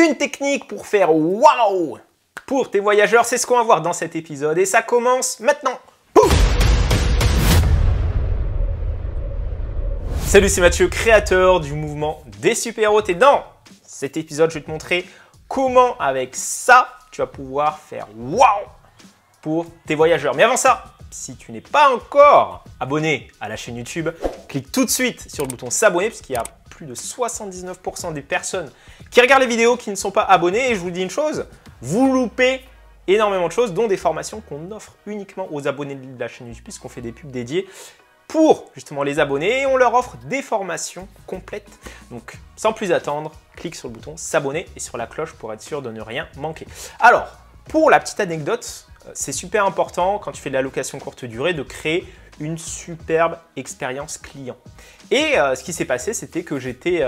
Une technique pour faire waouh pour tes voyageurs, c'est ce qu'on va voir dans cet épisode et ça commence maintenant. Pouf! Salut, c'est Mathieu, créateur du mouvement des super-héros. Et dans cet épisode, je vais te montrer comment avec ça, tu vas pouvoir faire waouh pour tes voyageurs. Mais avant ça, si tu n'es pas encore abonné à la chaîne YouTube, clique tout de suite sur le bouton s'abonner parce qu'il y a plus de 79% des personnes qui regardent les vidéos qui ne sont pas abonnées. Et je vous dis une chose, vous loupez énormément de choses, dont des formations qu'on offre uniquement aux abonnés de la chaîne YouTube puisqu'on fait des pubs dédiées pour justement les abonnés et on leur offre des formations complètes. Donc sans plus attendre, clique sur le bouton s'abonner et sur la cloche pour être sûr de ne rien manquer. Alors, pour la petite anecdote, c'est super important quand tu fais de la location courte durée de créer une superbe expérience client. Et ce qui s'est passé, c'était que j'étais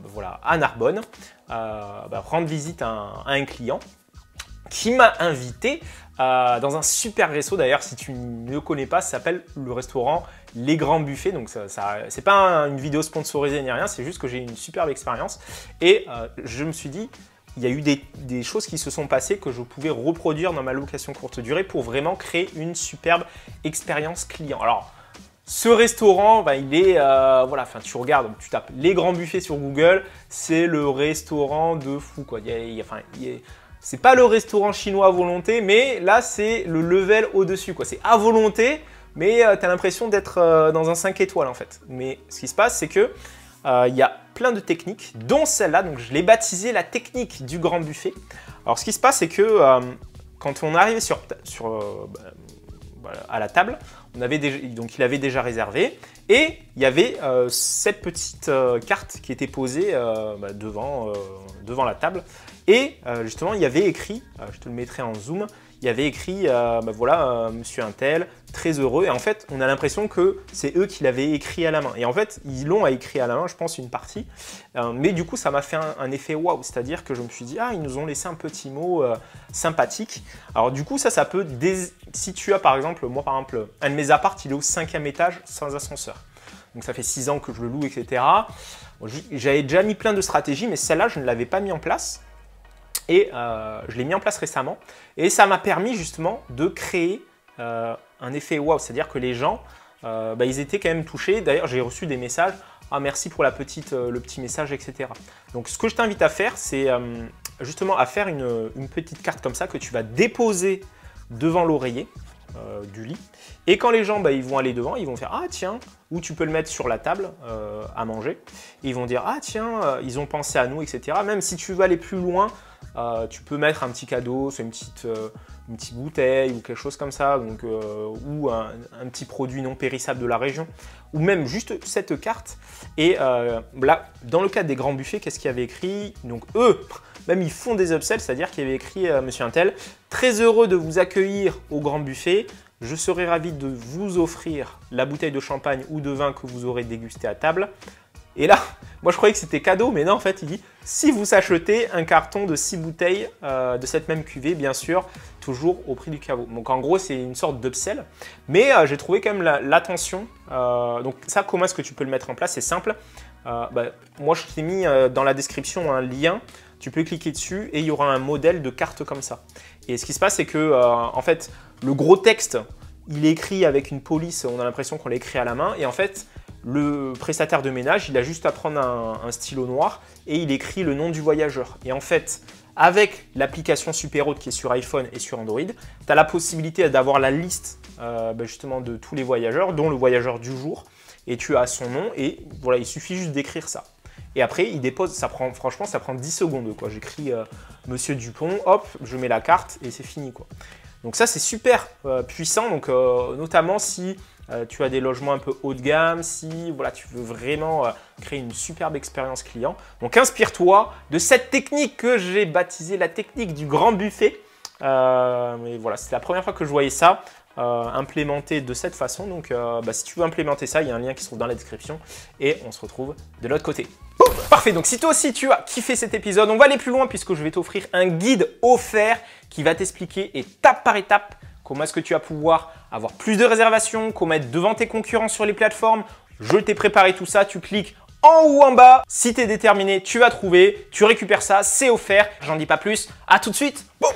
voilà, à Narbonne, rendre visite à un client qui m'a invité dans un super resto. D'ailleurs, si tu ne le connais pas, ça s'appelle le restaurant Les Grands Buffets. Donc, c'est pas une vidéo sponsorisée ni rien, c'est juste que j'ai eu une superbe expérience. Et je me suis dit, il y a eu des choses qui se sont passées que je pouvais reproduire dans ma location courte durée pour vraiment créer une superbe expérience client. Alors, ce restaurant, il est, voilà, tu regardes, tu tapes Les Grands Buffets sur Google, c'est le restaurant de fou, quoi. C'est pas le restaurant chinois à volonté, mais là, c'est le level au-dessus, quoi. C'est à volonté, mais tu as l'impression d'être dans un 5 étoiles, en fait. Mais ce qui se passe, c'est que il y a plein de techniques, dont celle-là. Donc, je l'ai baptisée la technique du grand buffet. Alors, ce qui se passe, c'est que quand on arrivait à la table, donc il avait déjà réservé et il y avait cette petite carte qui était posée devant la table. Et justement, il y avait écrit, je te le mettrai en zoom, il y avait écrit, voilà, monsieur Untel, très heureux. Et en fait, on a l'impression que c'est eux qui l'avaient écrit à la main. Et en fait, ils l'ont écrit à la main, je pense, une partie. Mais du coup, ça m'a fait un effet waouh. C'est-à-dire que je me suis dit, ah, ils nous ont laissé un petit mot sympathique. Alors du coup, ça peut... Si tu as, par exemple, moi, par exemple, un de mes apparts, il est au 5e étage sans ascenseur. Donc ça fait 6 ans que je le loue, etc. J'avais déjà mis plein de stratégies, mais celle-là, je ne l'avais pas mis en place. Et je l'ai mis en place récemment et ça m'a permis justement de créer un effet wow, c'est-à-dire que les gens, ils étaient quand même touchés. D'ailleurs, j'ai reçu des messages, ah merci pour le petit message, etc. Donc, ce que je t'invite à faire, c'est justement à faire une petite carte comme ça que tu vas déposer devant l'oreiller du lit. Et quand les gens ils vont aller devant, ils vont faire ah tiens, ou tu peux le mettre sur la table à manger. Et ils vont dire ah tiens, ils ont pensé à nous, etc. Même si tu veux aller plus loin, tu peux mettre un petit cadeau, c'est une petite bouteille ou quelque chose comme ça, donc, ou un petit produit non périssable de la région, ou même juste cette carte. Et là, dans le cadre des grands buffets, qu'est-ce qu'il y avait écrit? Donc eux, même ils font des upsells, c'est-à-dire qu'il y avait écrit Monsieur Untel, très heureux de vous accueillir au grand buffet. Je serai ravi de vous offrir la bouteille de champagne ou de vin que vous aurez dégusté à table. Et là, moi je croyais que c'était cadeau, mais non, en fait, il dit si vous achetez un carton de 6 bouteilles de cette même cuvée, bien sûr, toujours au prix du caveau. Donc en gros, c'est une sorte d'upsell, mais j'ai trouvé quand même l'attention. Donc ça, comment est-ce que tu peux le mettre en place? C'est simple. Moi, je t'ai mis dans la description un lien. Tu peux cliquer dessus et il y aura un modèle de carte comme ça. Et ce qui se passe, c'est que en fait, le gros texte, il est écrit avec une police. On a l'impression qu'on l'a écrit à la main. Et en fait, le prestataire de ménage, il a juste à prendre un stylo noir et il écrit le nom du voyageur. Et en fait, avec l'application Superhero qui est sur iPhone et sur Android, tu as la possibilité d'avoir la liste justement de tous les voyageurs, dont le voyageur du jour. Et tu as son nom et voilà, il suffit juste d'écrire ça. Et après, il dépose, franchement, ça prend 10 secondes. J'écris Monsieur Dupont, hop, je mets la carte et c'est fini, quoi. Donc ça, c'est super puissant, donc, notamment si tu as des logements un peu haut de gamme, si voilà, tu veux vraiment créer une superbe expérience client. Donc inspire-toi de cette technique que j'ai baptisée la technique du grand buffet. Mais voilà, c'est la première fois que je voyais ça implémenté de cette façon. Donc si tu veux implémenter ça, il y a un lien qui se trouve dans la description et on se retrouve de l'autre côté. Parfait, donc si toi aussi tu as kiffé cet épisode, on va aller plus loin puisque je vais t'offrir un guide offert qui va t'expliquer étape par étape comment est-ce que tu vas pouvoir avoir plus de réservations, comment être devant tes concurrents sur les plateformes. Je t'ai préparé tout ça, tu cliques en haut ou en bas. Si tu es déterminé, tu vas trouver. Tu récupères ça, c'est offert. J'en dis pas plus. À tout de suite. Boum!